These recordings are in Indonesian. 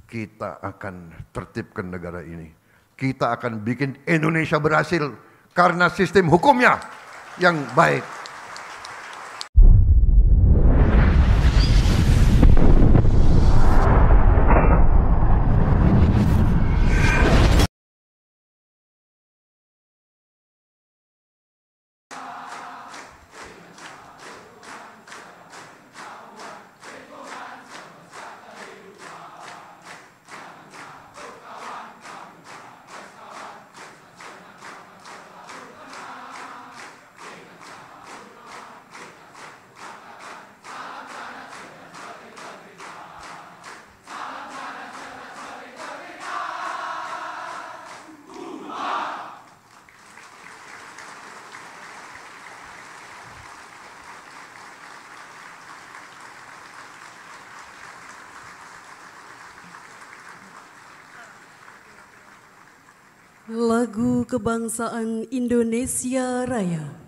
kita akan tertibkan negara ini. Kita akan bikin Indonesia berhasil karena sistem hukumnya yang baik. Lagu Kebangsaan Indonesia Raya.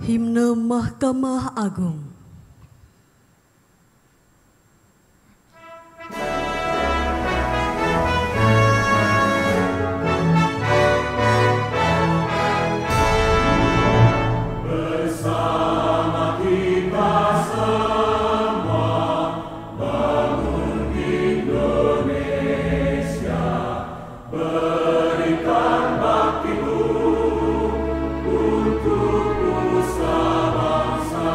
Himne Mahkamah Agung. Untuk nusa bangsa.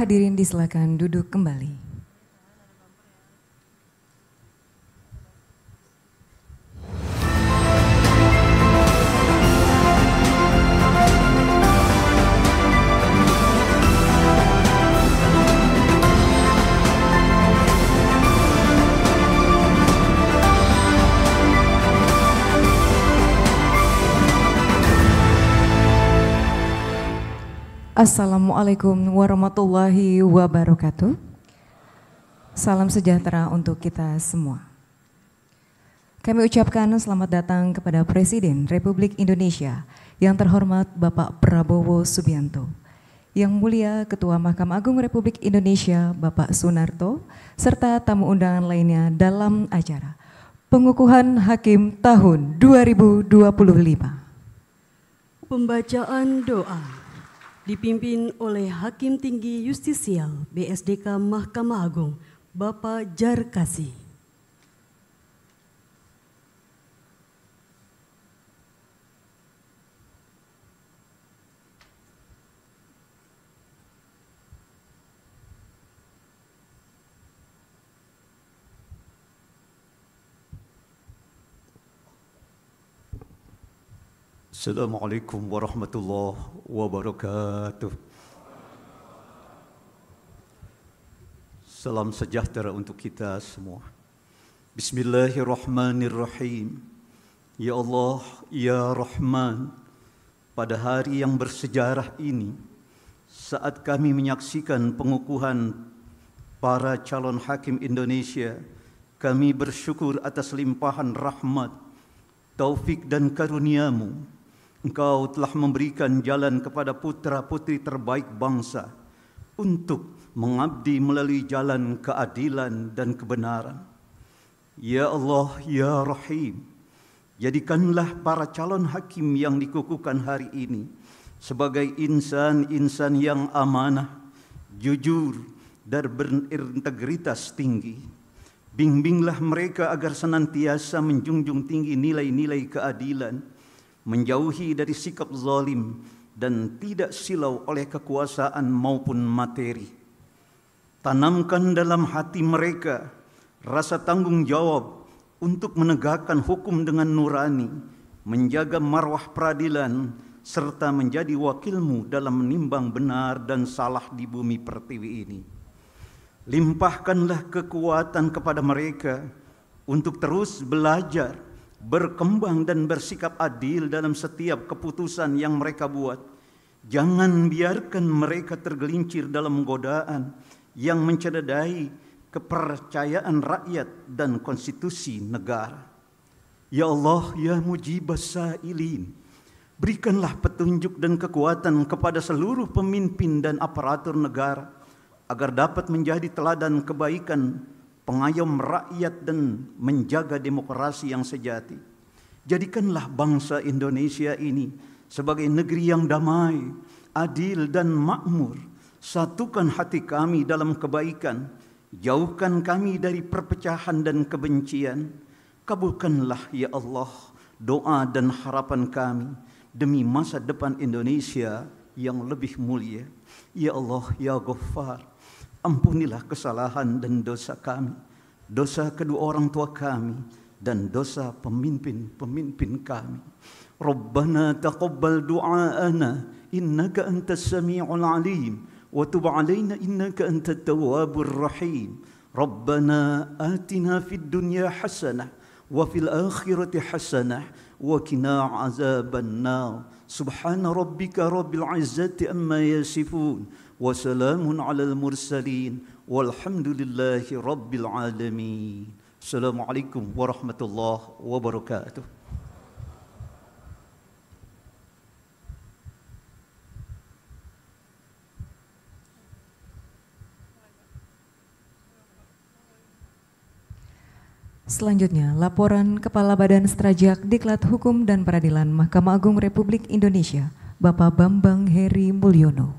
Hadirin disilakan duduk kembali. Assalamualaikum warahmatullahi wabarakatuh. Salam sejahtera untuk kita semua. Kami ucapkan selamat datang kepada Presiden Republik Indonesia yang terhormat Bapak Prabowo Subianto, Yang Mulia Ketua Mahkamah Agung Republik Indonesia Bapak Sunarto, serta tamu undangan lainnya dalam acara Pengukuhan Hakim tahun 2025. Pembacaan doa dipimpin oleh Hakim Tinggi Justisial BSDK Mahkamah Agung, Bapak Jarkasi. Assalamualaikum warahmatullahi wabarakatuh. Salam sejahtera untuk kita semua. Bismillahirrahmanirrahim. Ya Allah, ya Rahman, pada hari yang bersejarah ini, saat kami menyaksikan pengukuhan para calon hakim Indonesia, kami bersyukur atas limpahan rahmat, taufik dan karunia-Mu. Engkau telah memberikan jalan kepada putra-putri terbaik bangsa untuk mengabdi melalui jalan keadilan dan kebenaran. Ya Allah, ya Rahim, jadikanlah para calon hakim yang dikukuhkan hari ini sebagai insan-insan yang amanah, jujur, dan berintegritas tinggi. Bimbinglah mereka agar senantiasa menjunjung tinggi nilai-nilai keadilan, menjauhi dari sikap zalim dan tidak silau oleh kekuasaan maupun materi. Tanamkan dalam hati mereka rasa tanggung jawab untuk menegakkan hukum dengan nurani, menjaga marwah peradilan, serta menjadi wakilmu dalam menimbang benar dan salah di bumi pertiwi ini. Limpahkanlah kekuatan kepada mereka untuk terus belajar, berkembang dan bersikap adil dalam setiap keputusan yang mereka buat. Jangan biarkan mereka tergelincir dalam godaan yang mencederai kepercayaan rakyat dan konstitusi negara. Ya Allah, ya Mujibas Sa'ilin, berikanlah petunjuk dan kekuatan kepada seluruh pemimpin dan aparatur negara agar dapat menjadi teladan kebaikan, pengayom rakyat dan menjaga demokrasi yang sejati. Jadikanlah bangsa Indonesia ini sebagai negeri yang damai, adil dan makmur. Satukan hati kami dalam kebaikan, jauhkan kami dari perpecahan dan kebencian. Kabulkanlah ya Allah doa dan harapan kami demi masa depan Indonesia yang lebih mulia. Ya Allah, ya Ghaffar, ampunilah kesalahan dan dosa kami, dosa kedua orang tua kami, dan dosa pemimpin-pemimpin kami. Rabbana taqabbal du'aana innaka antas sami'ul alim wa tub 'alaina innaka antat tawwabur rahim. Rabbana atina fid dunya hasanah wa fil akhirati hasanah wa qina 'adzaban nar. Subhana rabbika rabbil 'izzati amma yasifun wa salamun 'alal mursalin walhamdulillahi rabbil alamin. Assalamualaikum warahmatullahi wabarakatuh. Selanjutnya, laporan Kepala Badan Strajak Diklat Hukum dan Peradilan Mahkamah Agung Republik Indonesia, Bapak Bambang Heri Mulyono.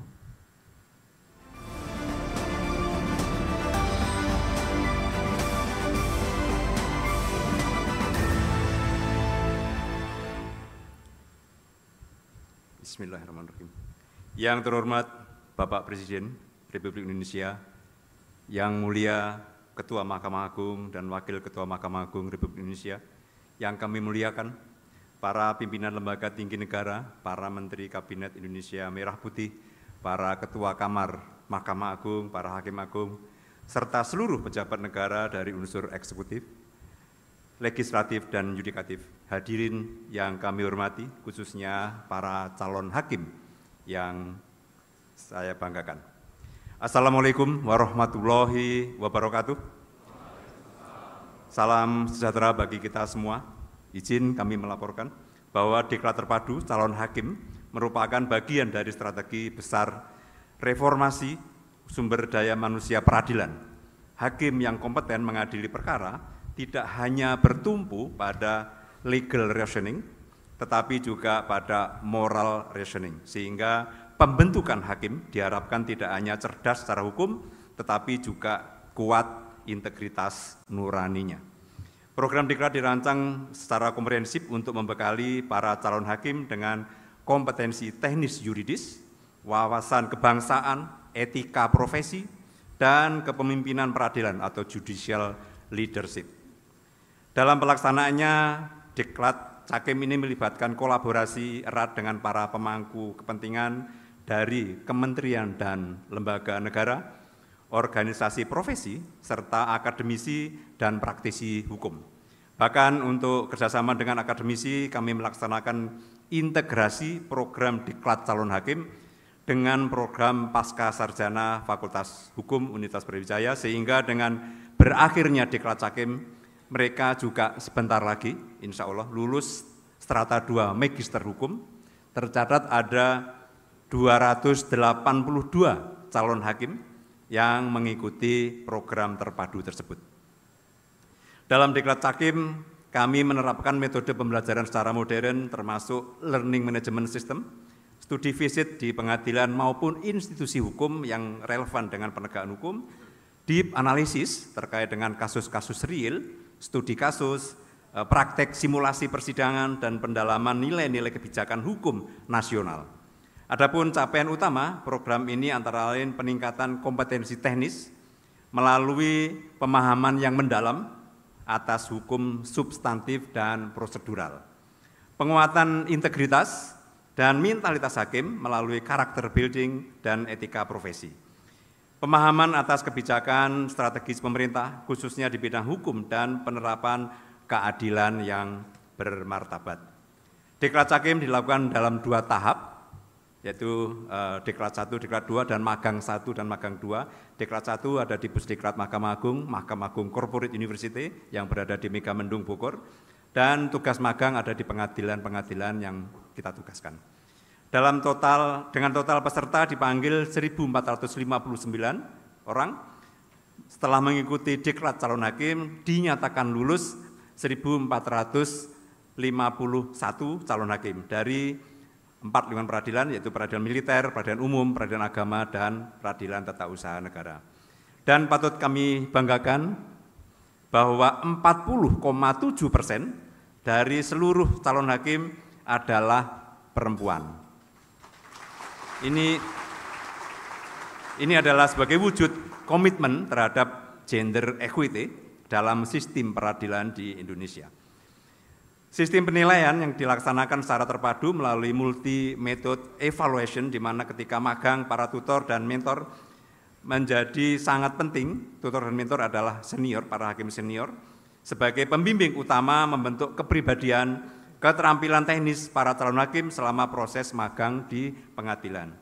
Bismillahirrahmanirrahim. Yang terhormat Bapak Presiden Republik Indonesia, Yang Mulia Ketua Mahkamah Agung dan Wakil Ketua Mahkamah Agung Republik Indonesia, yang kami muliakan, para pimpinan lembaga tinggi negara, para Menteri Kabinet Indonesia Merah Putih, para Ketua Kamar Mahkamah Agung, para Hakim Agung, serta seluruh pejabat negara dari unsur eksekutif, legislatif, dan yudikatif. Hadirin yang kami hormati, khususnya para calon hakim yang saya banggakan. Assalamualaikum warahmatullahi wabarakatuh. Salam sejahtera bagi kita semua. Izin kami melaporkan bahwa Diklat Terpadu Calon Hakim merupakan bagian dari strategi besar reformasi sumber daya manusia peradilan. Hakim yang kompeten mengadili perkara tidak hanya bertumpu pada legal reasoning, tetapi juga pada moral reasoning, sehingga pembentukan hakim diharapkan tidak hanya cerdas secara hukum, tetapi juga kuat integritas nuraninya. Program Diklat dirancang secara komprehensif untuk membekali para calon hakim dengan kompetensi teknis yuridis, wawasan kebangsaan, etika profesi, dan kepemimpinan peradilan atau judicial leadership. Dalam pelaksanaannya, Diklat Cakim ini melibatkan kolaborasi erat dengan para pemangku kepentingan dari kementerian dan lembaga negara, organisasi profesi, serta akademisi dan praktisi hukum. Bahkan untuk kerjasama dengan akademisi, kami melaksanakan integrasi program Diklat Calon Hakim dengan program Pasca Sarjana Fakultas Hukum Universitas Brawijaya, sehingga dengan berakhirnya Diklat Cakim, mereka juga sebentar lagi, insya Allah, lulus strata 2 Magister Hukum. Tercatat ada 282 calon hakim yang mengikuti program terpadu tersebut. Dalam Diklat Cakim, kami menerapkan metode pembelajaran secara modern termasuk learning management system, studi visit di pengadilan maupun institusi hukum yang relevan dengan penegakan hukum, deep analisis terkait dengan kasus-kasus real, studi kasus, praktek simulasi persidangan, dan pendalaman nilai-nilai kebijakan hukum nasional. Adapun capaian utama program ini antara lain peningkatan kompetensi teknis melalui pemahaman yang mendalam atas hukum substantif dan prosedural, penguatan integritas dan mentalitas hakim melalui karakter building dan etika profesi, pemahaman atas kebijakan strategis pemerintah khususnya di bidang hukum dan penerapan keadilan yang bermartabat. Diklat Cakim dilakukan dalam 2 tahap, yaitu Diklat 1, Diklat 2, dan Magang 1 dan Magang 2. Diklat 1 ada di Pusdiklat Mahkamah Agung, Mahkamah Agung Corporate University yang berada di Megamendung, Bogor, dan tugas magang ada di pengadilan-pengadilan yang kita tugaskan. Dengan total peserta dipanggil 1.459 orang. Setelah mengikuti Diklat Calon Hakim, dinyatakan lulus 1.451 calon hakim dari 4 lingkungan peradilan, yaitu peradilan militer, peradilan umum, peradilan agama, dan peradilan tata usaha negara. Dan patut kami banggakan bahwa 40,7% dari seluruh calon hakim adalah perempuan. Ini adalah sebagai wujud komitmen terhadap gender equity dalam sistem peradilan di Indonesia. Sistem penilaian yang dilaksanakan secara terpadu melalui multi method evaluation, di mana ketika magang para tutor dan mentor menjadi sangat penting. Tutor dan mentor adalah senior, para hakim senior, sebagai pembimbing utama membentuk kepribadian, keterampilan teknis para calon hakim selama proses magang di pengadilan.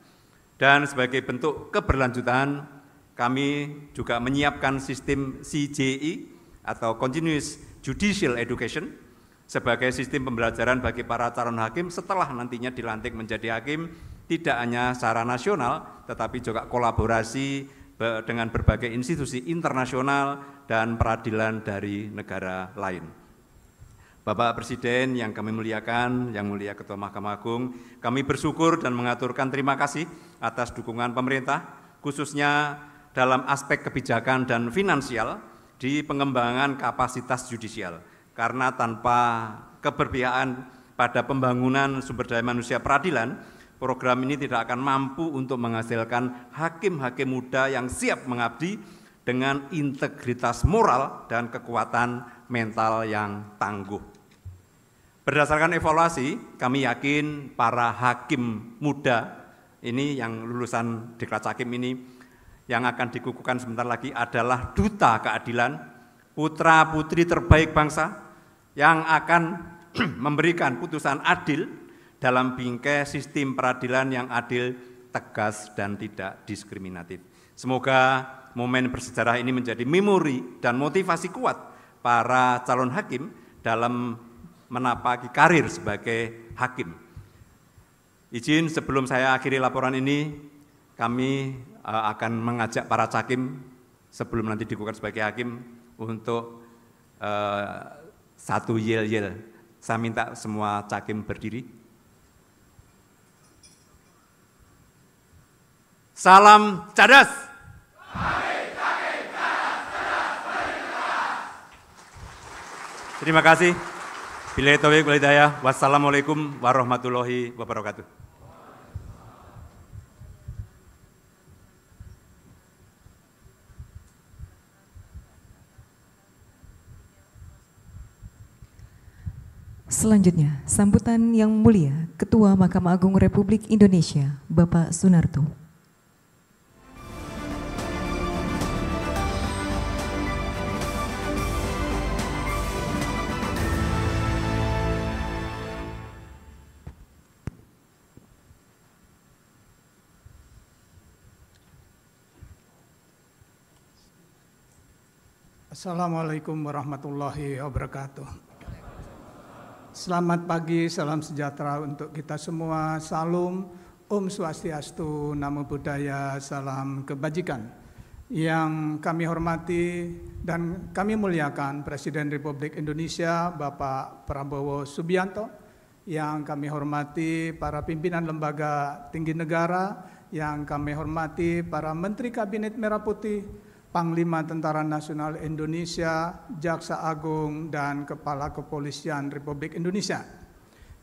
Dan sebagai bentuk keberlanjutan, kami juga menyiapkan sistem CJE atau Continuous Judicial Education sebagai sistem pembelajaran bagi para calon hakim setelah nantinya dilantik menjadi hakim, tidak hanya secara nasional, tetapi juga kolaborasi dengan berbagai institusi internasional dan peradilan dari negara lain. Bapak Presiden yang kami muliakan, yang mulia Ketua Mahkamah Agung, kami bersyukur dan mengaturkan terima kasih atas dukungan pemerintah, khususnya dalam aspek kebijakan dan finansial di pengembangan kapasitas judisial. Karena tanpa keberpihakan pada pembangunan sumber daya manusia peradilan, program ini tidak akan mampu untuk menghasilkan hakim-hakim muda yang siap mengabdi dengan integritas moral dan kekuatan mental yang tangguh. Berdasarkan evaluasi, kami yakin para hakim muda ini yang lulusan Diklat Hakim ini yang akan dikukuhkan sebentar lagi adalah duta keadilan, putra-putri terbaik bangsa yang akan memberikan putusan adil dalam bingkai sistem peradilan yang adil, tegas, dan tidak diskriminatif. Semoga momen bersejarah ini menjadi memori dan motivasi kuat para calon hakim dalam menapaki karir sebagai hakim. Izin sebelum saya akhiri laporan ini, kami akan mengajak para cakim sebelum nanti dikukuhkan sebagai hakim untuk satu yel-yel. Saya minta semua cakim berdiri. Salam cadas. Terima kasih. Billahi taufiq wal hidayah. Wassalamualaikum warahmatullahi wabarakatuh. Selanjutnya, sambutan yang mulia Ketua Mahkamah Agung Republik Indonesia, Bapak Sunarto. Assalamualaikum warahmatullahi wabarakatuh. Selamat pagi, salam sejahtera untuk kita semua. Salam, Om Swastiastu, Namo Buddhaya, salam kebajikan. Yang kami hormati dan kami muliakan Presiden Republik Indonesia, Bapak Prabowo Subianto. Yang kami hormati para pimpinan lembaga tinggi negara. Yang kami hormati para Menteri Kabinet Merah Putih, Panglima Tentara Nasional Indonesia, Jaksa Agung, dan Kepala Kepolisian Republik Indonesia.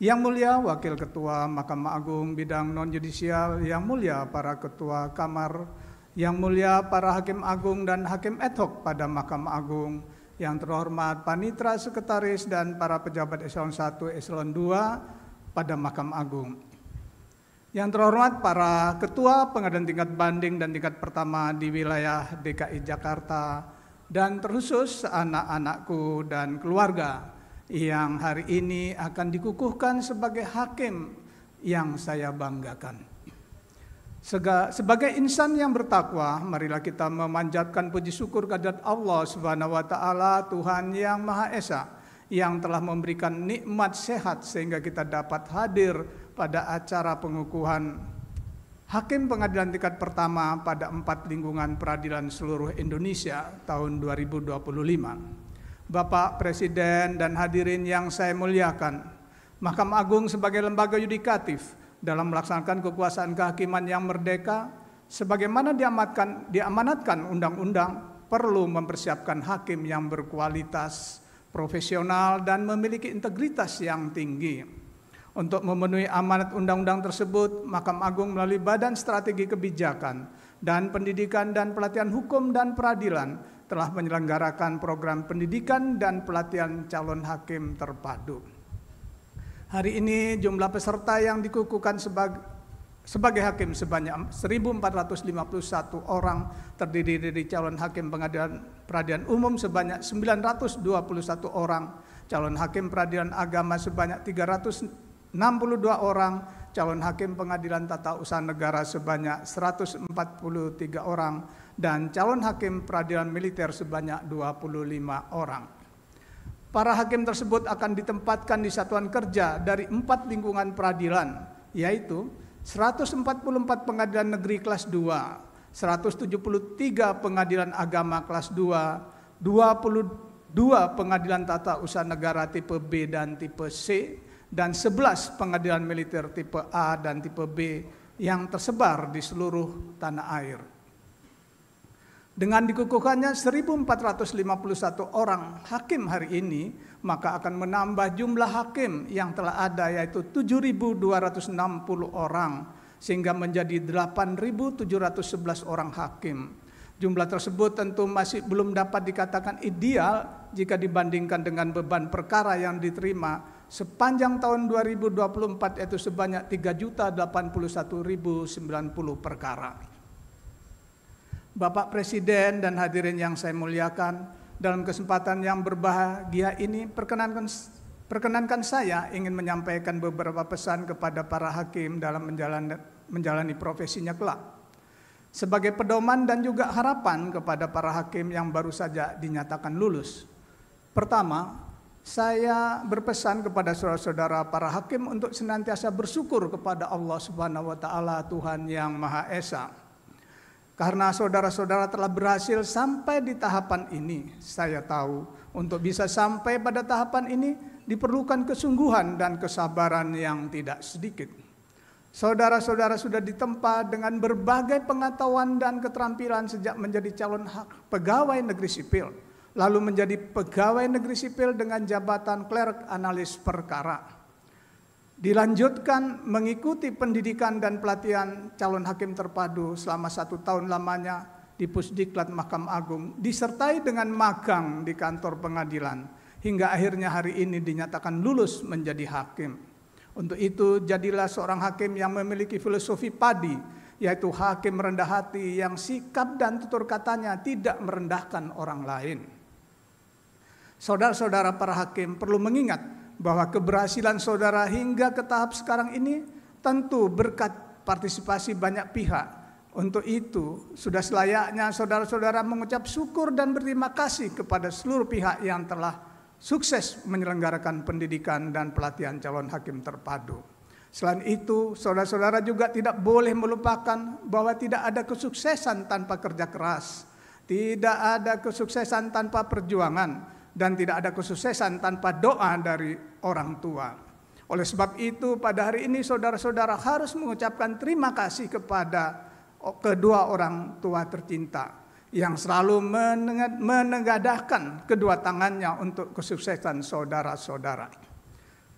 Yang mulia Wakil Ketua Mahkamah Agung bidang non-yudisial, yang mulia para Ketua Kamar, yang mulia para Hakim Agung dan Hakim ad hoc pada Mahkamah Agung, yang terhormat Panitra Sekretaris dan para pejabat Eselon 1, Eselon 2 pada Mahkamah Agung. Yang terhormat para ketua pengadilan tingkat banding dan tingkat pertama di wilayah DKI Jakarta, dan terkhusus anak-anakku dan keluarga yang hari ini akan dikukuhkan sebagai hakim yang saya banggakan. Sebagai insan yang bertakwa, marilah kita memanjatkan puji syukur kehadirat Allah Subhanahu wa taala, Tuhan yang Maha Esa, yang telah memberikan nikmat sehat sehingga kita dapat hadir pada acara pengukuhan Hakim Pengadilan Tingkat Pertama pada 4 lingkungan peradilan seluruh Indonesia tahun 2025. Bapak Presiden dan hadirin yang saya muliakan, Mahkamah Agung sebagai lembaga yudikatif dalam melaksanakan kekuasaan kehakiman yang merdeka, sebagaimana diamanatkan undang-undang, perlu mempersiapkan hakim yang berkualitas, profesional, dan memiliki integritas yang tinggi. Untuk memenuhi amanat undang-undang tersebut, Mahkamah Agung melalui Badan Strategi Kebijakan dan Pendidikan dan Pelatihan Hukum dan Peradilan telah menyelenggarakan program pendidikan dan pelatihan calon hakim terpadu. Hari ini jumlah peserta yang dikukuhkan sebagai hakim sebanyak 1.451 orang, terdiri dari calon hakim pengadilan peradilan umum sebanyak 921 orang, calon hakim peradilan agama sebanyak 362 orang, calon hakim pengadilan tata usaha negara sebanyak 143 orang, dan calon hakim peradilan militer sebanyak 25 orang. Para hakim tersebut akan ditempatkan di satuan kerja dari 4 lingkungan peradilan, yaitu 144 pengadilan negeri kelas 2, 173 pengadilan agama kelas 2, 22 pengadilan tata usaha negara tipe B dan tipe C, dan 11 pengadilan militer tipe A dan tipe B yang tersebar di seluruh tanah air. Dengan dikukuhkannya 1.451 orang hakim hari ini, maka akan menambah jumlah hakim yang telah ada, yaitu 7.260 orang, sehingga menjadi 8.711 orang hakim. Jumlah tersebut tentu masih belum dapat dikatakan ideal jika dibandingkan dengan beban perkara yang diterima sepanjang tahun 2024, yaitu sebanyak 3.081.090 perkara. Bapak Presiden dan hadirin yang saya muliakan, dalam kesempatan yang berbahagia ini perkenankan saya ingin menyampaikan beberapa pesan kepada para hakim dalam menjalani profesinya kelak, sebagai pedoman dan juga harapan kepada para hakim yang baru saja dinyatakan lulus. Pertama, saya berpesan kepada saudara-saudara para hakim untuk senantiasa bersyukur kepada Allah Subhanahu wa taala, Tuhan yang Maha Esa. Karena saudara-saudara telah berhasil sampai di tahapan ini. Saya tahu untuk bisa sampai pada tahapan ini diperlukan kesungguhan dan kesabaran yang tidak sedikit. Saudara-saudara sudah ditempa dengan berbagai pengetahuan dan keterampilan sejak menjadi calon pegawai negeri sipil, lalu menjadi pegawai negeri sipil dengan jabatan klerk analis perkara. Dilanjutkan mengikuti pendidikan dan pelatihan calon hakim terpadu selama 1 tahun lamanya di Pusdiklat Mahkamah Agung, disertai dengan magang di kantor pengadilan, hingga akhirnya hari ini dinyatakan lulus menjadi hakim. Untuk itu, jadilah seorang hakim yang memiliki filosofi padi, yaitu hakim rendah hati yang sikap dan tutur katanya tidak merendahkan orang lain. Saudara-saudara para hakim perlu mengingat bahwa keberhasilan saudara hingga ke tahap sekarang ini tentu berkat partisipasi banyak pihak. Untuk itu, sudah selayaknya saudara-saudara mengucap syukur dan berterima kasih kepada seluruh pihak yang telah sukses menyelenggarakan pendidikan dan pelatihan calon hakim terpadu. Selain itu, saudara-saudara juga tidak boleh melupakan bahwa tidak ada kesuksesan tanpa kerja keras, tidak ada kesuksesan tanpa perjuangan, dan tidak ada kesuksesan tanpa doa dari orang tua. Oleh sebab itu, pada hari ini saudara-saudara harus mengucapkan terima kasih kepada kedua orang tua tercinta yang selalu menegadahkan kedua tangannya untuk kesuksesan saudara-saudara.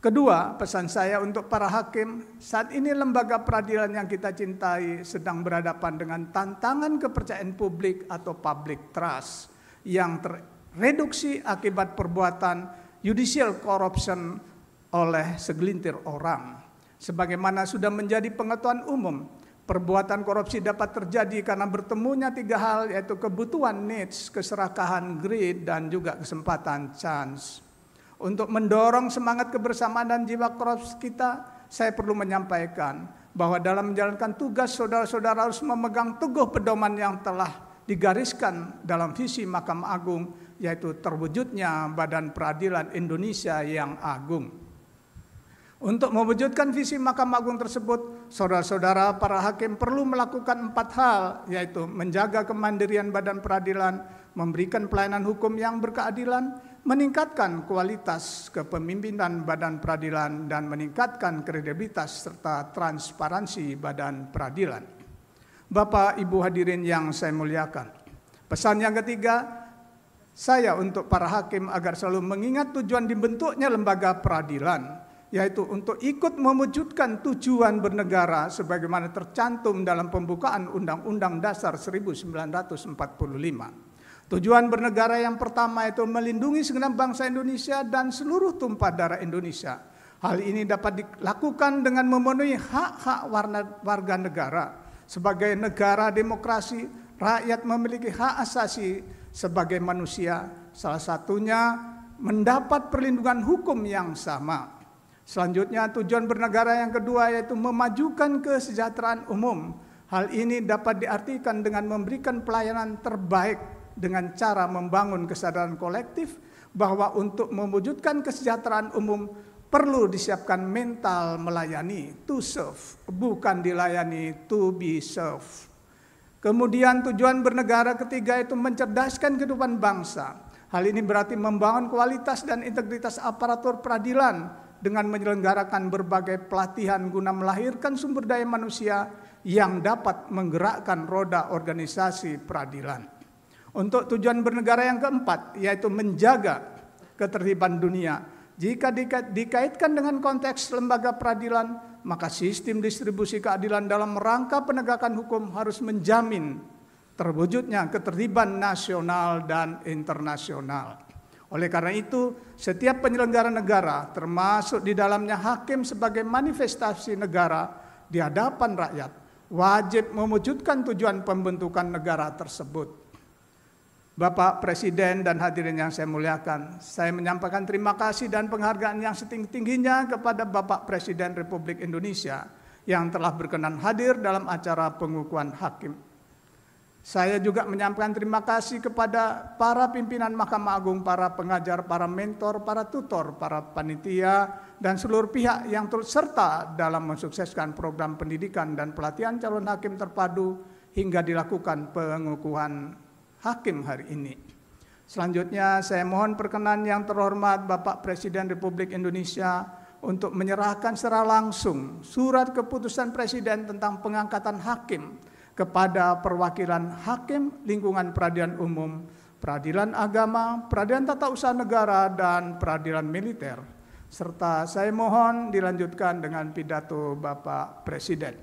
Kedua, pesan saya untuk para hakim, saat ini lembaga peradilan yang kita cintai sedang berhadapan dengan tantangan kepercayaan publik atau public trust yang tereduksi akibat perbuatan judicial corruption oleh segelintir orang. Sebagaimana sudah menjadi pengetahuan umum, perbuatan korupsi dapat terjadi karena bertemunya 3 hal, yaitu kebutuhan needs, keserakahan greed, dan juga kesempatan chance. Untuk mendorong semangat kebersamaan dan jiwa korupsi kita, saya perlu menyampaikan bahwa dalam menjalankan tugas, saudara-saudara harus memegang teguh pedoman yang telah digariskan dalam visi Mahkamah Agung, yaitu terwujudnya Badan Peradilan Indonesia yang agung. Untuk mewujudkan visi Mahkamah Agung tersebut, saudara-saudara para hakim perlu melakukan 4 hal, yaitu menjaga kemandirian badan peradilan, memberikan pelayanan hukum yang berkeadilan, meningkatkan kualitas kepemimpinan badan peradilan, dan meningkatkan kredibilitas serta transparansi badan peradilan. Bapak, Ibu hadirin yang saya muliakan, pesan yang ketiga, saya untuk para hakim agar selalu mengingat tujuan dibentuknya lembaga peradilan, yaitu untuk ikut mewujudkan tujuan bernegara sebagaimana tercantum dalam pembukaan Undang-Undang Dasar 1945. Tujuan bernegara yang pertama itu melindungi segenap bangsa Indonesia dan seluruh tumpah darah Indonesia. Hal ini dapat dilakukan dengan memenuhi hak-hak warga negara. Sebagai negara demokrasi, rakyat memiliki hak asasi sebagai manusia, salah satunya mendapat perlindungan hukum yang sama. Selanjutnya, tujuan bernegara yang kedua yaitu memajukan kesejahteraan umum. Hal ini dapat diartikan dengan memberikan pelayanan terbaik dengan cara membangun kesadaran kolektif bahwa untuk mewujudkan kesejahteraan umum perlu disiapkan mental melayani, to serve, bukan dilayani, to be served. Kemudian tujuan bernegara ketiga itu mencerdaskan kehidupan bangsa. Hal ini berarti membangun kualitas dan integritas aparatur peradilan dengan menyelenggarakan berbagai pelatihan guna melahirkan sumber daya manusia yang dapat menggerakkan roda organisasi peradilan. Untuk tujuan bernegara yang keempat, yaitu menjaga ketertiban dunia. Jika dikaitkan dengan konteks lembaga peradilan, maka sistem distribusi keadilan dalam rangka penegakan hukum harus menjamin terwujudnya ketertiban nasional dan internasional. Oleh karena itu, setiap penyelenggara negara, termasuk di dalamnya hakim sebagai manifestasi negara di hadapan rakyat, wajib mewujudkan tujuan pembentukan negara tersebut. Bapak Presiden dan hadirin yang saya muliakan, saya menyampaikan terima kasih dan penghargaan yang setinggi-tingginya kepada Bapak Presiden Republik Indonesia yang telah berkenan hadir dalam acara pengukuhan hakim. Saya juga menyampaikan terima kasih kepada para pimpinan Mahkamah Agung, para pengajar, para mentor, para tutor, para panitia, dan seluruh pihak yang turut serta dalam mensukseskan program pendidikan dan pelatihan calon hakim terpadu hingga dilakukan pengukuhan hakim hari ini. Selanjutnya saya mohon perkenan yang terhormat Bapak Presiden Republik Indonesia untuk menyerahkan secara langsung surat keputusan Presiden tentang pengangkatan hakim kepada perwakilan hakim lingkungan peradilan umum, peradilan agama, peradilan tata usaha negara, dan peradilan militer. Serta saya mohon dilanjutkan dengan pidato Bapak Presiden.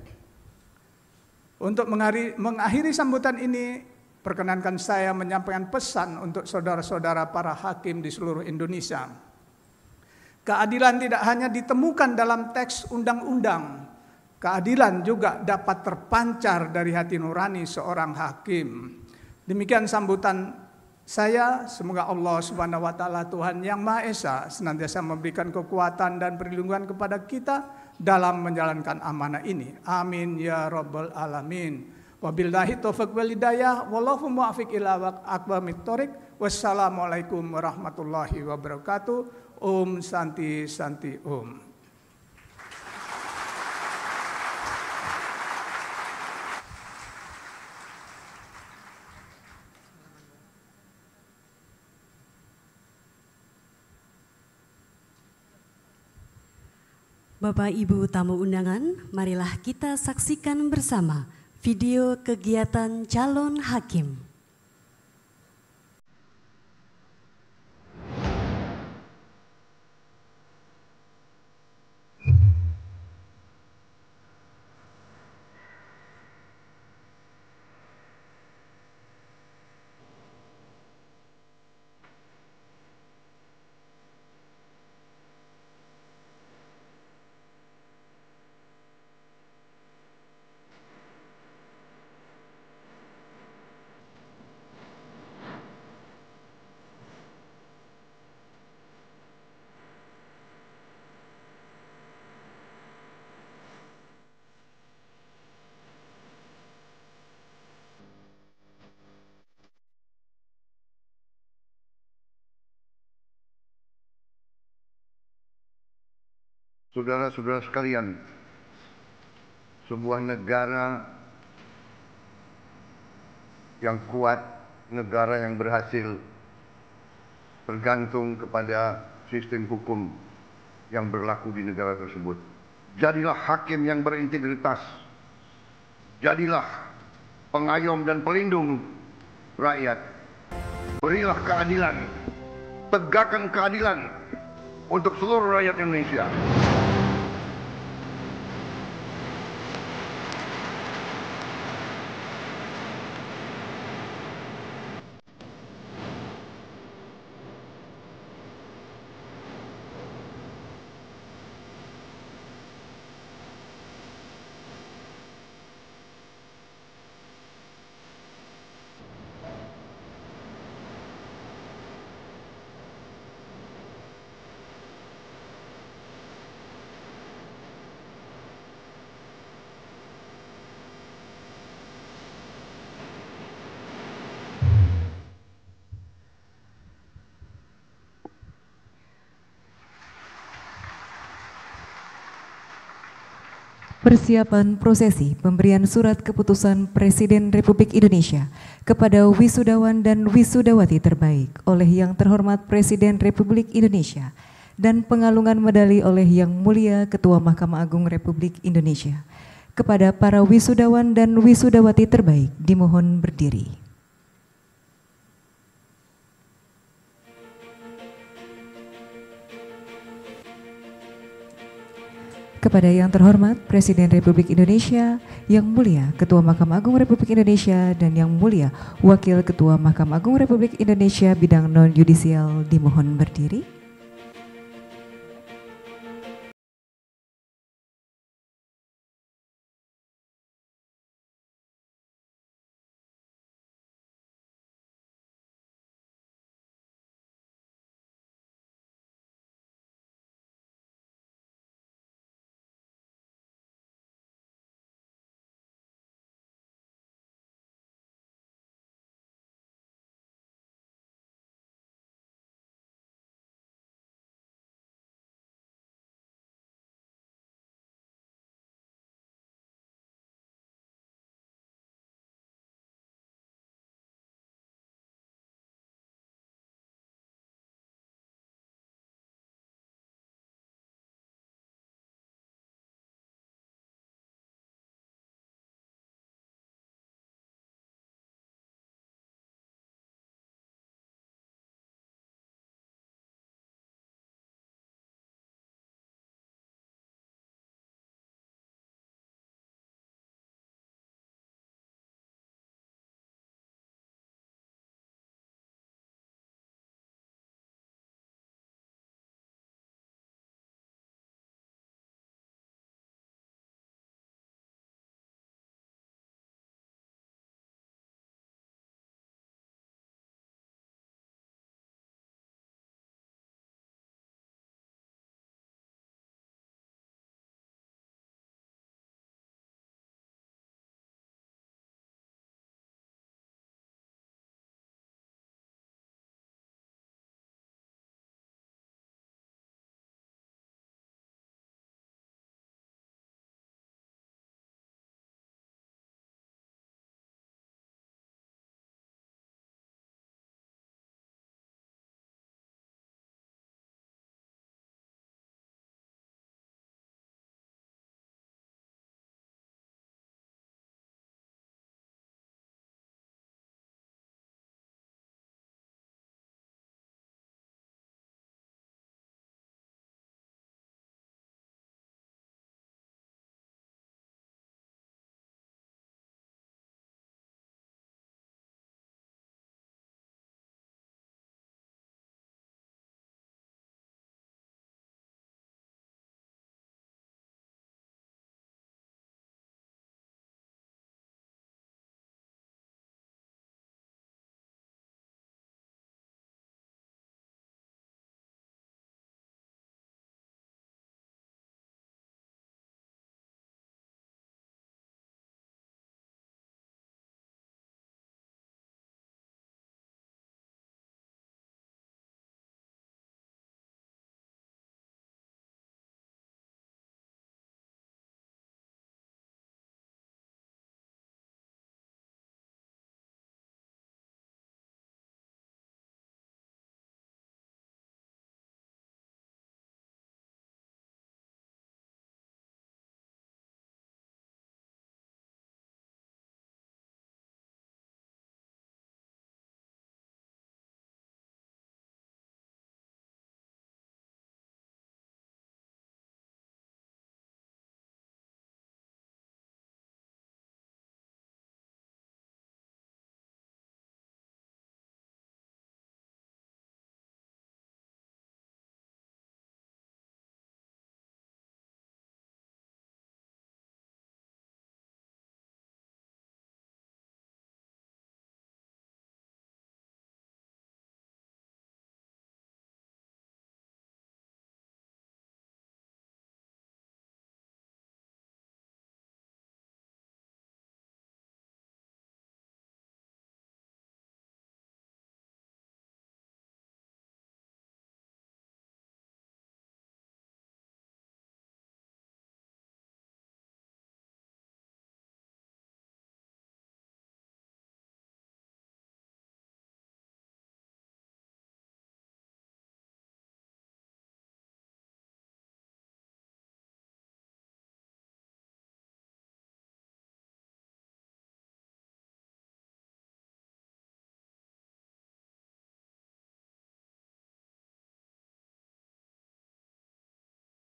Untuk mengakhiri sambutan ini, perkenankan saya menyampaikan pesan untuk saudara-saudara para hakim di seluruh Indonesia. Keadilan tidak hanya ditemukan dalam teks undang-undang, keadilan juga dapat terpancar dari hati nurani seorang hakim. Demikian sambutan saya, semoga Allah Subhanahu wa taala Tuhan yang Maha Esa senantiasa memberikan kekuatan dan perlindungan kepada kita dalam menjalankan amanah ini. Amin ya rabbal alamin. Wabillahi taufiq wal hidayah, wallahu muwaffiq ila aqwamit thoriq. Wassalamualaikum warahmatullahi wabarakatuh. Om Santi Santi Om. Bapak Ibu tamu undangan, marilah kita saksikan bersama video kegiatan calon hakim. Saudara-saudara sekalian, sebuah negara yang kuat, negara yang berhasil, tergantung kepada sistem hukum yang berlaku di negara tersebut. Jadilah hakim yang berintegritas, jadilah pengayom dan pelindung rakyat. Berilah keadilan, tegakkan keadilan untuk seluruh rakyat Indonesia. Persiapan prosesi pemberian surat keputusan Presiden Republik Indonesia kepada wisudawan dan wisudawati terbaik oleh Yang Terhormat Presiden Republik Indonesia dan pengalungan medali oleh Yang Mulia Ketua Mahkamah Agung Republik Indonesia. Kepada para wisudawan dan wisudawati terbaik dimohon berdiri. kepada yang terhormat Presiden Republik Indonesia, yang mulia Ketua Mahkamah Agung Republik Indonesia, dan yang mulia Wakil Ketua Mahkamah Agung Republik Indonesia bidang non-yudisial dimohon berdiri.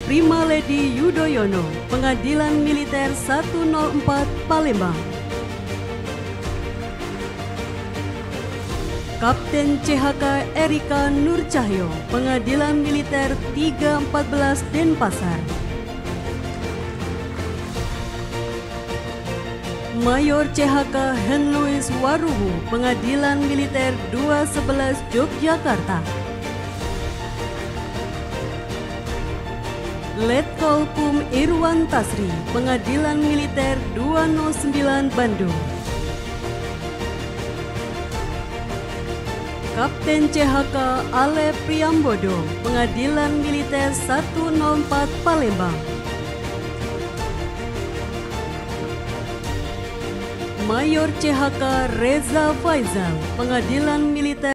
Prima Lady Yudhoyono, Pengadilan Militer 104 Palembang. Kapten CHK Erika Nurcahyo, Pengadilan Militer 314 Denpasar. Mayor CHK Henluis Waruhu, Pengadilan Militer 211 Yogyakarta. Letkol Pum Irwan Tasri, Pengadilan Militer 209 Bandung. Kapten CHK Ale Priambodo, Pengadilan Militer 104 Palembang. Mayor CHK Reza Faizal, Pengadilan Militer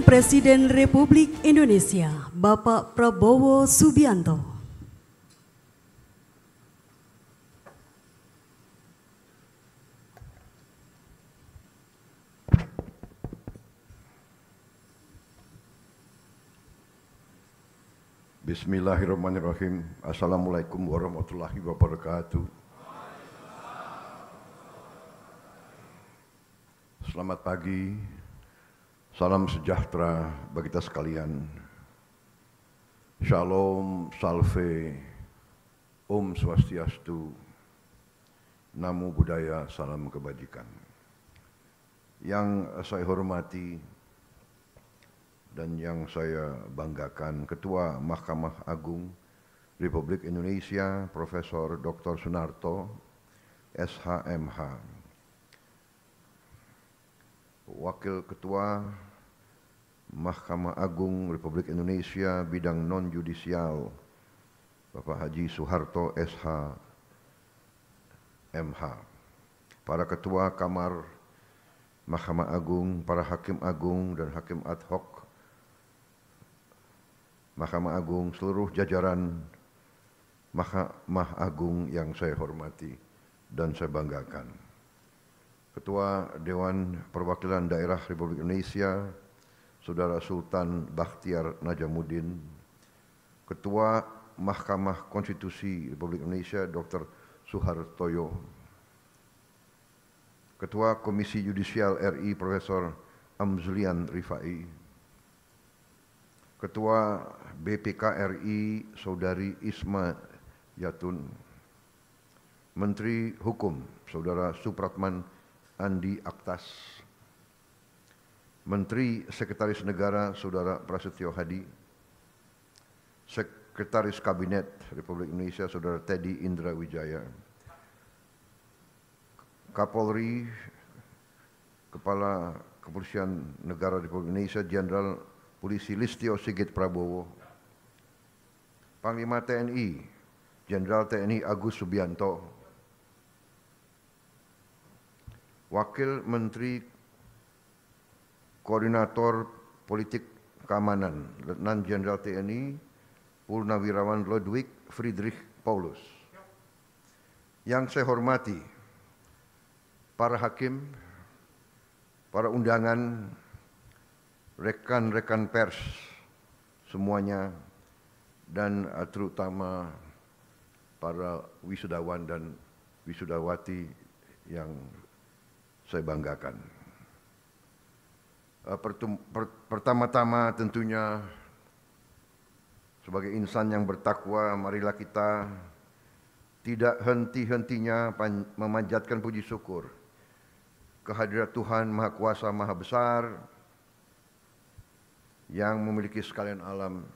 Presiden Republik Indonesia, Bapak Prabowo Subianto. Bismillahirrahmanirrahim. Assalamualaikum warahmatullahi wabarakatuh. Selamat pagi. Salam sejahtera bagi kita sekalian. Shalom, salve, Om Swastiastu, Namo Buddhaya, salam kebajikan. Yang saya hormati dan yang saya banggakan, Ketua Mahkamah Agung Republik Indonesia, Profesor Dr. Sunarto, SHMH. Wakil Ketua Mahkamah Agung Republik Indonesia bidang non-judisial, Bapak Haji Soeharto SH MH. Para Ketua Kamar Mahkamah Agung, para Hakim Agung dan Hakim Ad Hoc Mahkamah Agung, seluruh jajaran Mahkamah Agung yang saya hormati dan saya banggakan. Ketua Dewan Perwakilan Daerah Republik Indonesia, Saudara Sultan Bakhtiar Najamuddin, Ketua Mahkamah Konstitusi Republik Indonesia, Dr. Suhartoyo, Ketua Komisi Yudisial RI, Profesor Amzulian Rifai, Ketua BPK RI, Saudari Isma Yatun, Menteri Hukum, Saudara Supratman Andi Aktas, Menteri Sekretaris Negara Saudara Prasetyo Hadi, Sekretaris Kabinet Republik Indonesia Saudara Teddy Indra Wijaya, Kapolri, Kepala Kepolisian Negara Republik Indonesia Jenderal Polisi Listio Sigit Prabowo, Panglima TNI Jenderal TNI Agus Subianto, Wakil Menteri Koordinator Politik Keamanan, Letnan Jenderal TNI Purnawirawan Ludwig Friedrich Paulus. Yang saya hormati para hakim, para undangan, rekan-rekan pers semuanya, dan terutama para wisudawan dan wisudawati yang saya banggakan. Pertama-tama tentunya sebagai insan yang bertakwa, marilah kita tidak henti-hentinya memanjatkan puji syukur kehadirat Tuhan Maha Kuasa, Maha Besar, yang memiliki sekalian alam,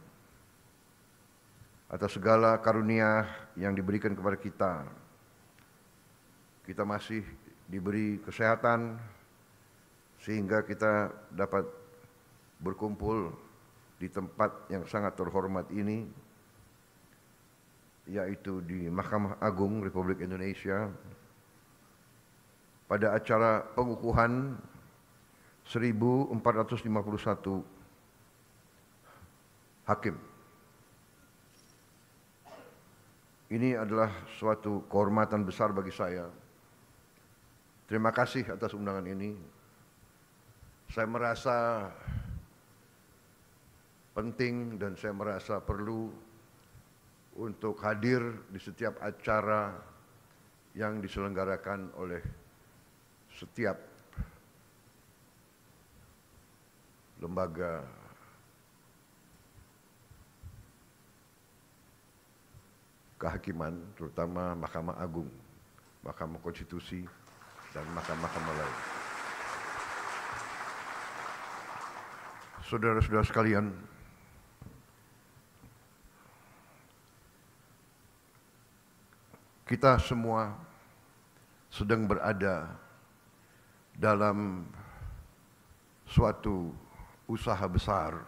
atas segala karunia yang diberikan kepada kita. Kita masih diberi kesehatan sehingga kita dapat berkumpul di tempat yang sangat terhormat ini, yaitu di Mahkamah Agung Republik Indonesia, pada acara pengukuhan 1451 hakim. Ini adalah suatu kehormatan besar bagi saya. Terima kasih atas undangan ini. Saya merasa penting dan saya merasa perlu untuk hadir di setiap acara yang diselenggarakan oleh setiap lembaga kehakiman, terutama Mahkamah Agung, Mahkamah Konstitusi, dan mahkamah-mahkamah lain. Saudara-saudara sekalian, kita semua sedang berada dalam suatu usaha besar,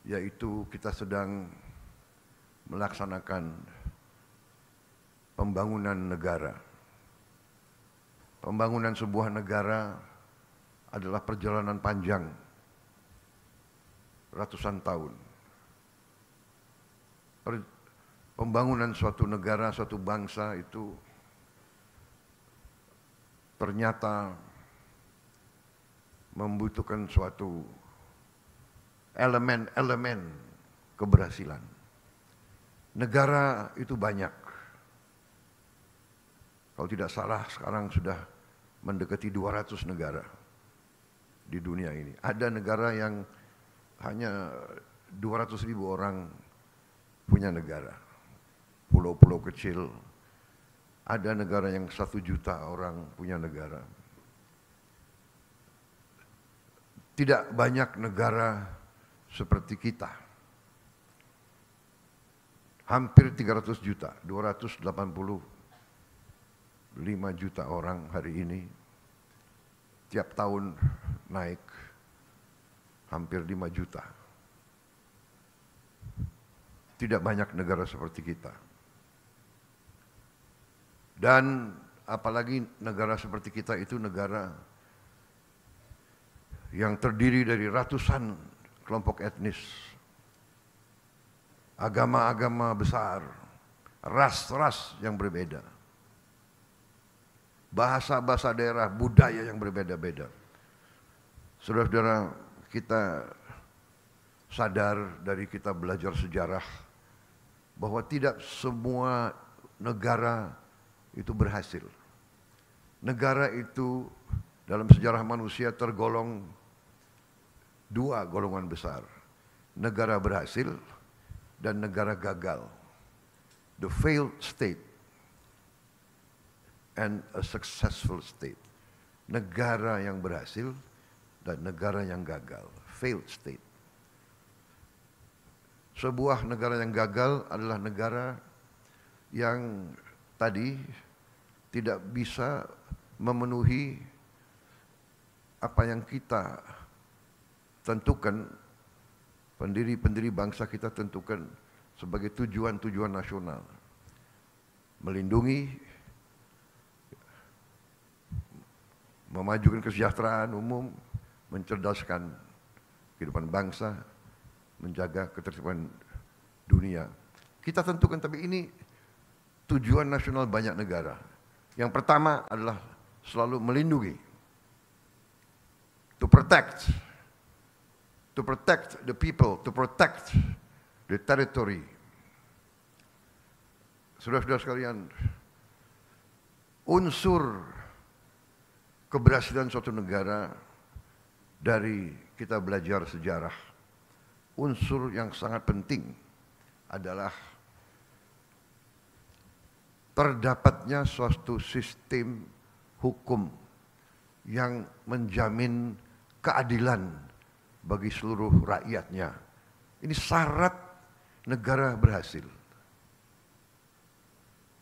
yaitu kita sedang melaksanakan pembangunan negara. Pembangunan sebuah negara adalah perjalanan panjang, ratusan tahun. Pembangunan suatu negara, suatu bangsa itu ternyata membutuhkan suatu elemen-elemen keberhasilan. Negara itu banyak. Kalau tidak salah sekarang sudah mendekati 200 negara di dunia ini. Ada negara yang hanya 200.000 orang punya negara. Pulau-pulau kecil. Ada negara yang 1 juta orang punya negara. Tidak banyak negara seperti kita. Hampir 300 juta, 285 juta orang hari ini. Tiap tahun naik hampir 5 juta. Tidak banyak negara seperti kita. Dan apalagi negara seperti kita itu negara yang terdiri dari ratusan kelompok etnis, agama-agama besar, ras-ras yang berbeda, bahasa-bahasa daerah, budaya yang berbeda-beda. Saudara-saudara, kita sadar dari kita belajar sejarah bahwa tidak semua negara itu berhasil. Negara itu dalam sejarah manusia tergolong 2 golongan besar. Negara berhasil dan negara gagal. The failed state and a successful state. Negara yang berhasil dan negara yang gagal. Failed state. Sebuah negara yang gagal adalah negara yang tadi tidak bisa memenuhi apa yang kita tentukan, pendiri-pendiri bangsa kita tentukan sebagai tujuan-tujuan nasional. melindungi, memajukan kesejahteraan umum, mencerdaskan kehidupan bangsa, menjaga ketertiban dunia. Kita tentukan, tapi ini tujuan nasional banyak negara. Yang pertama adalah selalu melindungi, to protect the people, to protect the territory. Saudara-saudara sekalian, unsur keberhasilan suatu negara dari kita belajar sejarah, unsur yang sangat penting adalah terdapatnya suatu sistem hukum yang menjamin keadilan bagi seluruh rakyatnya. Ini syarat negara berhasil.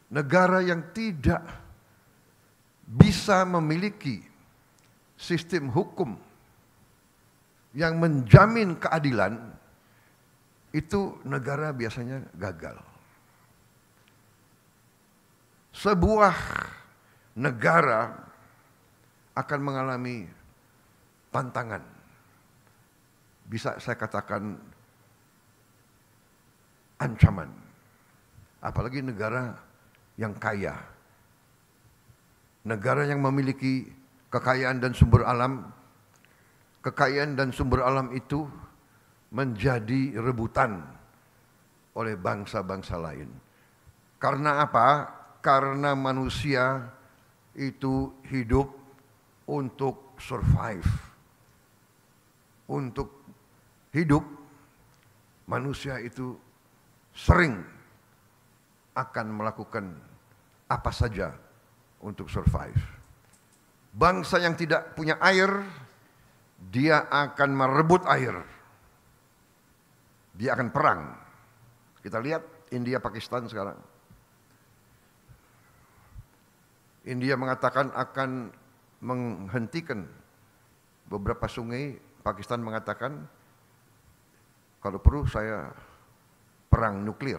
Negara yang tidak bisa memiliki sistem hukum yang menjamin keadilan, itu negara biasanya gagal. Sebuah negara akan mengalami tantangan, bisa saya katakan ancaman, apalagi negara yang kaya, negara yang memiliki kekayaan dan sumber alam. Kekayaan dan sumber alam itu menjadi rebutan oleh bangsa-bangsa lain. Karena apa? Karena manusia itu hidup untuk survive. Untuk hidup, manusia itu sering akan melakukan apa saja untuk survive. Bangsa yang tidak punya air, dia akan merebut air. Dia akan perang. Kita lihat India Pakistan sekarang. India mengatakan akan menghentikan beberapa sungai. Pakistan mengatakan kalau perlu saya perang nuklir.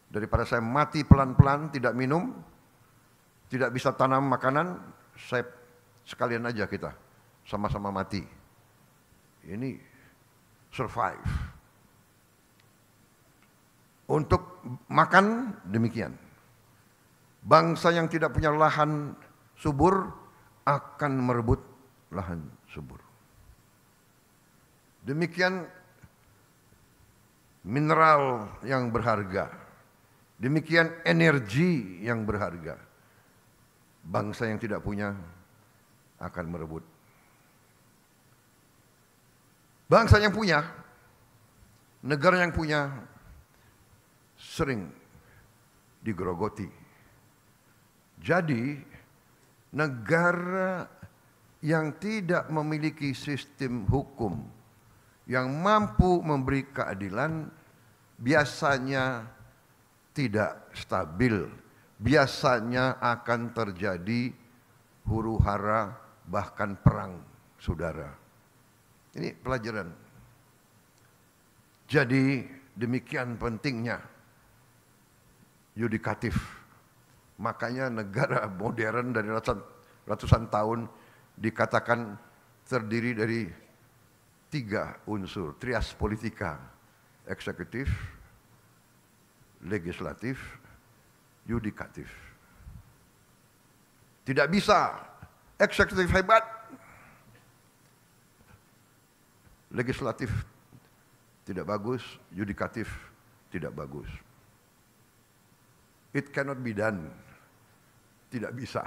Daripada saya mati pelan-pelan, tidak minum, tidak bisa tanam makanan, saya sekalian aja kita sama-sama mati. Ini survive. Untuk makan demikian. Bangsa yang tidak punya lahan subur akan merebut lahan subur. Demikian mineral yang berharga. Demikian energi yang berharga. Bangsa yang tidak punya akan merebut. Bangsa yang punya, negara yang punya sering digerogoti. Jadi negara yang tidak memiliki sistem hukum yang mampu memberi keadilan biasanya tidak stabil, biasanya akan terjadi huru-hara bahkan perang, saudara. Ini pelajaran. Jadi demikian pentingnya yudikatif. Makanya negara modern dari ratusan tahun dikatakan terdiri dari 3 unsur, trias politika, eksekutif, legislatif, yudikatif. Tidak bisa eksekutif hebat, legislatif tidak bagus, yudikatif tidak bagus. It cannot be done. Tidak bisa.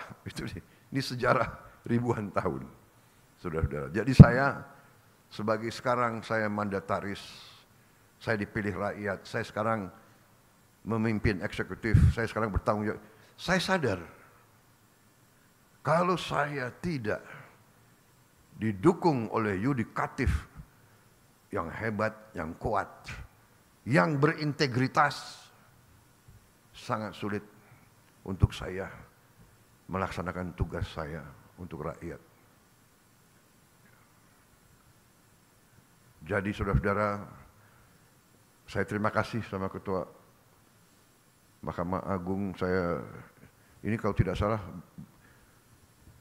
Ini sejarah ribuan tahun, saudara-saudara. Jadi saya sebagai sekarang saya mandataris, saya dipilih rakyat, saya sekarang memimpin eksekutif, saya sekarang bertanggung jawab. Saya sadar kalau saya tidak didukung oleh yudikatif yang hebat, yang kuat, yang berintegritas, sangat sulit untuk saya melaksanakan tugas saya untuk rakyat. Jadi saudara-saudara, saya terima kasih sama Ketua Mahkamah Agung saya, ini kalau tidak salah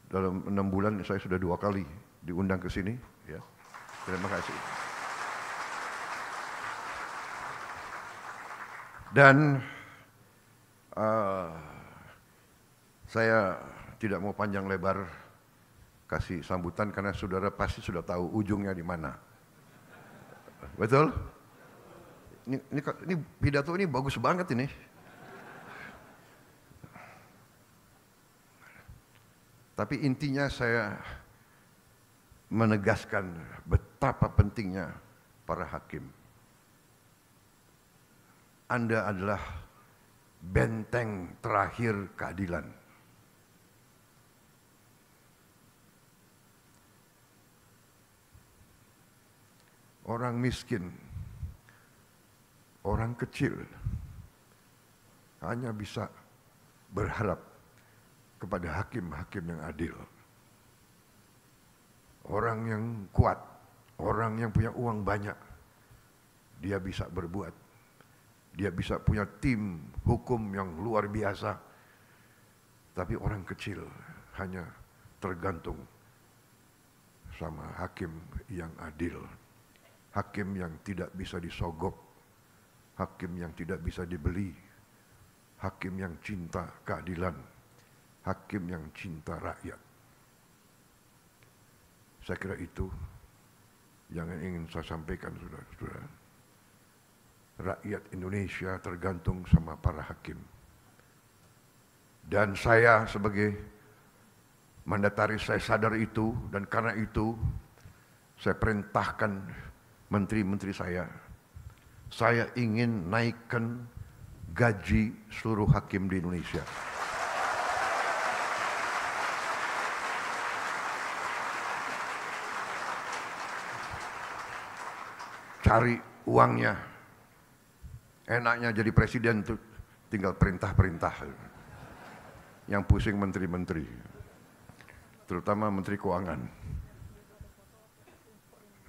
dalam 6 bulan saya sudah 2 kali diundang ke sini. Ya. Terima kasih. Dan saya tidak mau panjang lebar kasih sambutan karena saudara pasti sudah tahu ujungnya di mana. Betul? Ini pidato ini bagus banget ini. Tapi intinya saya menegaskan betapa pentingnya para hakim. Anda adalah benteng terakhir keadilan. Orang miskin, orang kecil hanya bisa berharap kepada hakim-hakim yang adil. Orang yang kuat, orang yang punya uang banyak, dia bisa berbuat. Dia bisa punya tim hukum yang luar biasa. Tapi orang kecil hanya tergantung sama hakim yang adil. Hakim yang tidak bisa disogok, hakim yang tidak bisa dibeli, hakim yang cinta keadilan, hakim yang cinta rakyat. Saya kira itu yang ingin saya sampaikan, saudara-saudara. Rakyat Indonesia tergantung sama para hakim. Dan saya sebagai mandataris, saya sadar itu, dan karena itu saya perintahkan menteri-menteri saya ingin naikkan gaji seluruh hakim di Indonesia. Cari uangnya. Enaknya jadi presiden tuh tinggal perintah-perintah. Yang pusing menteri-menteri. Terutama menteri keuangan.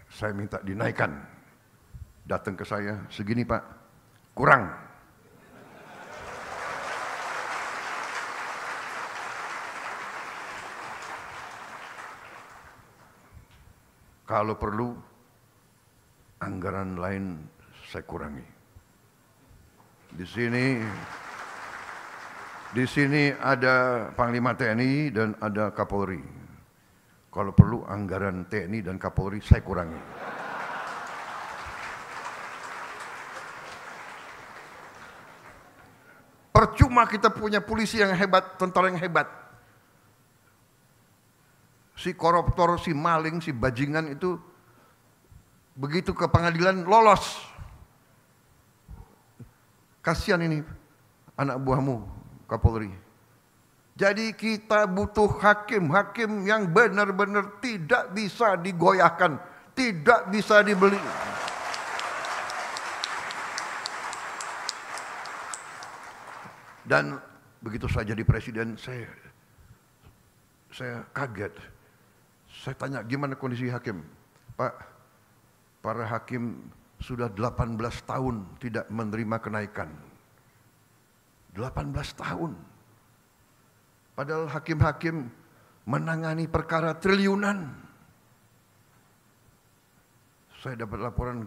Saya minta dinaikkan. Datang ke saya, segini Pak, kurang. Kalau perlu, anggaran lain saya kurangi. Di sini ada Panglima TNI dan ada Kapolri. Kalau perlu anggaran TNI dan Kapolri saya kurangi. Percuma kita punya polisi yang hebat, tentara yang hebat. Si koruptor, si maling, si bajingan itu begitu ke pengadilan lolos. Kasihan ini anak buahmu, Kapolri. Jadi kita butuh hakim-hakim yang benar-benar tidak bisa digoyahkan, tidak bisa dibeli. Dan begitu saya jadi presiden, saya kaget. Saya tanya, gimana kondisi hakim? Pak, para hakim sudah 18 tahun tidak menerima kenaikan. 18 tahun. Padahal hakim-hakim menangani perkara triliunan. Saya dapat laporan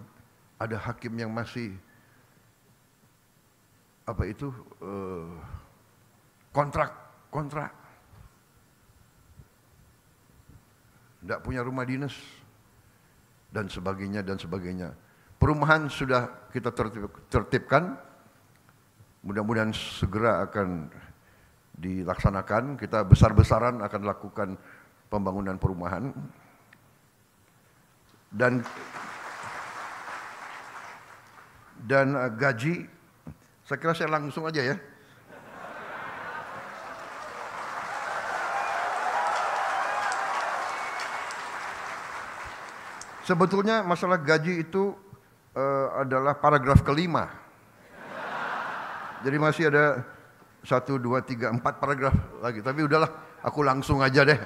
ada hakim yang masih kontrak. Tidak punya rumah dinas dan sebagainya. Perumahan sudah kita tertibkan. Mudah-mudahan segera akan dilaksanakan. Kita besar-besaran akan lakukan pembangunan perumahan. Dan gaji, saya kira saya langsung aja ya. Sebetulnya masalah gaji itu adalah paragraf kelima. Jadi masih ada 1, 2, 3, 4 paragraf lagi. Tapi udahlah, aku langsung aja deh.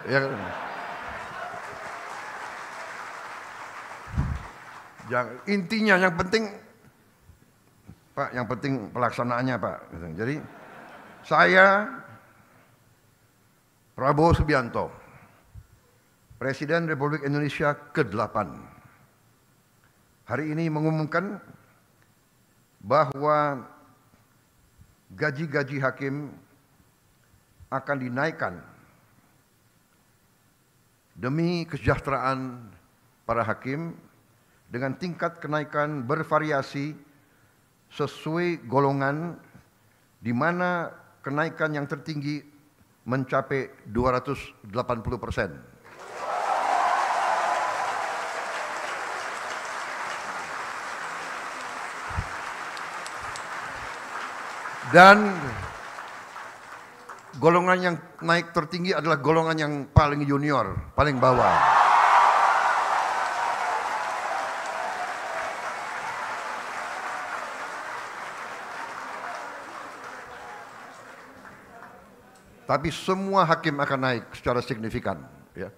Ya. Intinya yang penting Pak, yang penting pelaksanaannya Pak. Jadi saya Prabowo Subianto, Presiden Republik Indonesia ke-8, hari ini mengumumkan bahwa gaji-gaji hakim akan dinaikkan demi kesejahteraan para hakim dengan tingkat kenaikan bervariasi sesuai golongan, di mana kenaikan yang tertinggi mencapai 280%. Dan golongan yang naik tertinggi adalah golongan yang paling junior, paling bawah. Tapi semua hakim akan naik secara signifikan, ya,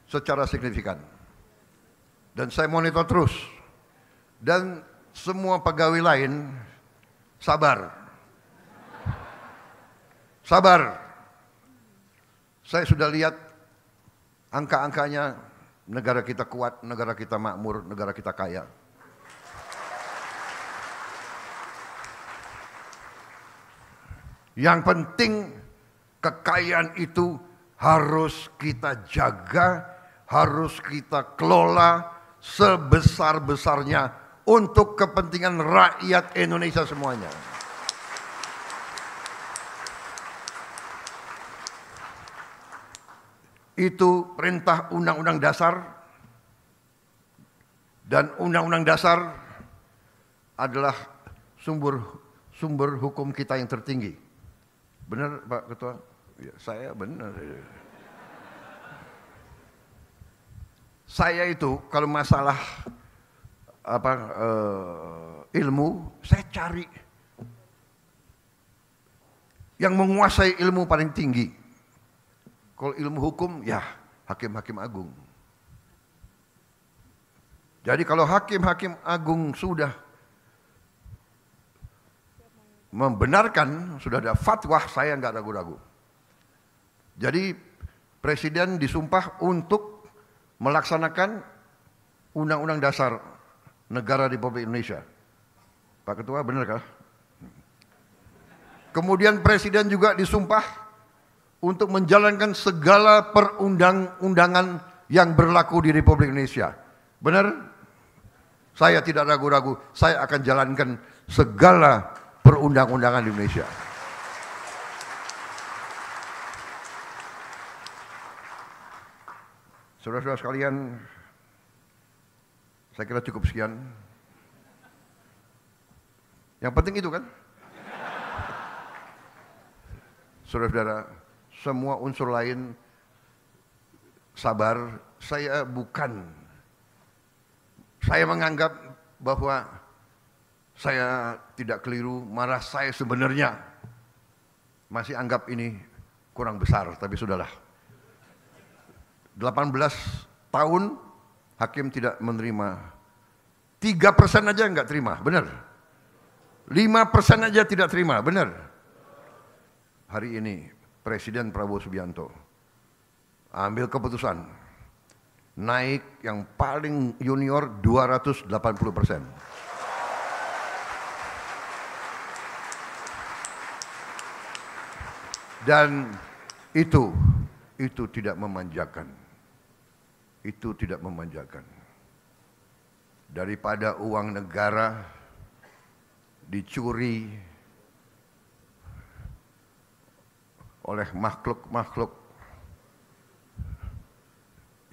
secara signifikan. Dan saya monitor terus. Dan semua pegawai lain sabar. Sabar. Saya sudah lihat angka-angkanya, negara kita kuat, negara kita makmur, negara kita kaya. Yang penting kekayaan itu harus kita jaga, harus kita kelola sebesar-besarnya untuk kepentingan rakyat Indonesia semuanya. Itu perintah Undang-Undang Dasar, dan Undang-Undang Dasar adalah sumber hukum kita yang tertinggi. Benar Pak Ketua? Ya, saya benar. Saya itu kalau masalah ilmu, saya cari yang menguasai ilmu paling tinggi. Kalau ilmu hukum, ya hakim-hakim agung. Jadi kalau hakim-hakim agung sudah membenarkan, sudah ada fatwa, saya nggak ragu-ragu. Jadi Presiden disumpah untuk melaksanakan Undang-Undang Dasar Negara Republik Indonesia. Pak Ketua, benar kah? Kemudian Presiden juga disumpah untuk menjalankan segala perundang-undangan yang berlaku di Republik Indonesia. Benar? Saya tidak ragu-ragu, saya akan jalankan segala perundang-undangan di Indonesia. Saudara-saudara sekalian, saya kira cukup sekian. Yang penting itu kan? Saudara-saudara, semua unsur lain sabar. Saya menganggap bahwa saya tidak keliru, malah saya sebenarnya masih anggap ini kurang besar, tapi sudahlah. 18 tahun hakim tidak menerima, 3% aja enggak terima, benar. 5% aja tidak terima, benar. Hari ini Presiden Prabowo Subianto ambil keputusan naik yang paling junior 280%. Dan itu tidak memanjakan. Itu tidak memanjakan. Daripada uang negara dicuri oleh makhluk-makhluk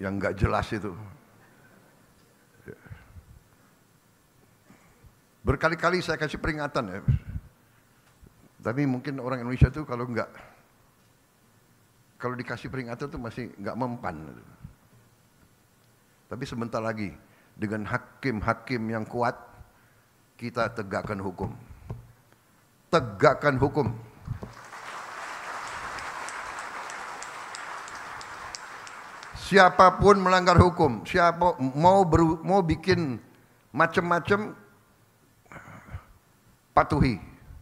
yang nggak jelas itu. Berkali-kali saya kasih peringatan ya. Tapi mungkin orang Indonesia itu kalau dikasih peringatan itu masih nggak mempan. Tapi sebentar lagi dengan hakim-hakim yang kuat kita tegakkan hukum. Tegakkan hukum. Siapapun melanggar hukum, siapa mau bikin macam-macam, patuhi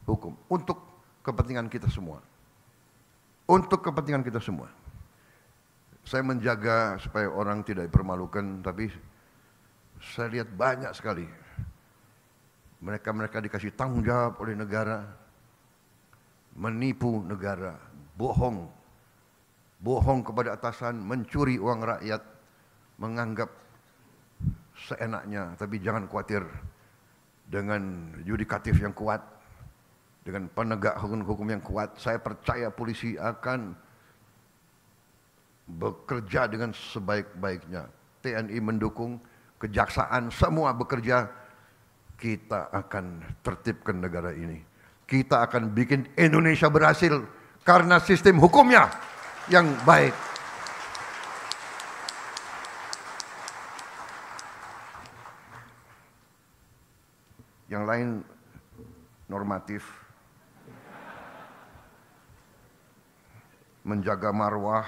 hukum untuk kepentingan kita semua. Untuk kepentingan kita semua. Saya menjaga supaya orang tidak dipermalukan, tapi saya lihat banyak sekali mereka dikasih tanggung jawab oleh negara, menipu negara, bohong kepada atasan, mencuri uang rakyat, menganggap seenaknya. Tapi jangan khawatir, dengan yudikatif yang kuat, dengan penegak hukum yang kuat, saya percaya polisi akan bekerja dengan sebaik-baiknya. TNI mendukung, kejaksaan semua bekerja. Kita akan tertibkan negara ini. Kita akan bikin Indonesia berhasil karena sistem hukumnya yang baik. Yang lain normatif, menjaga marwah,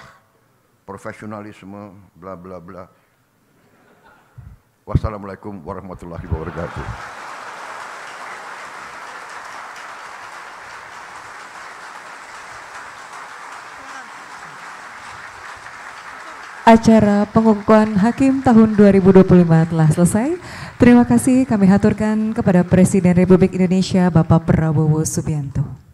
profesionalisme, bla bla bla. Wassalamualaikum warahmatullahi wabarakatuh. Acara pengukuhan Hakim tahun 2025 telah selesai. Terima kasih kami haturkan kepada Presiden Republik Indonesia Bapak Prabowo Subianto.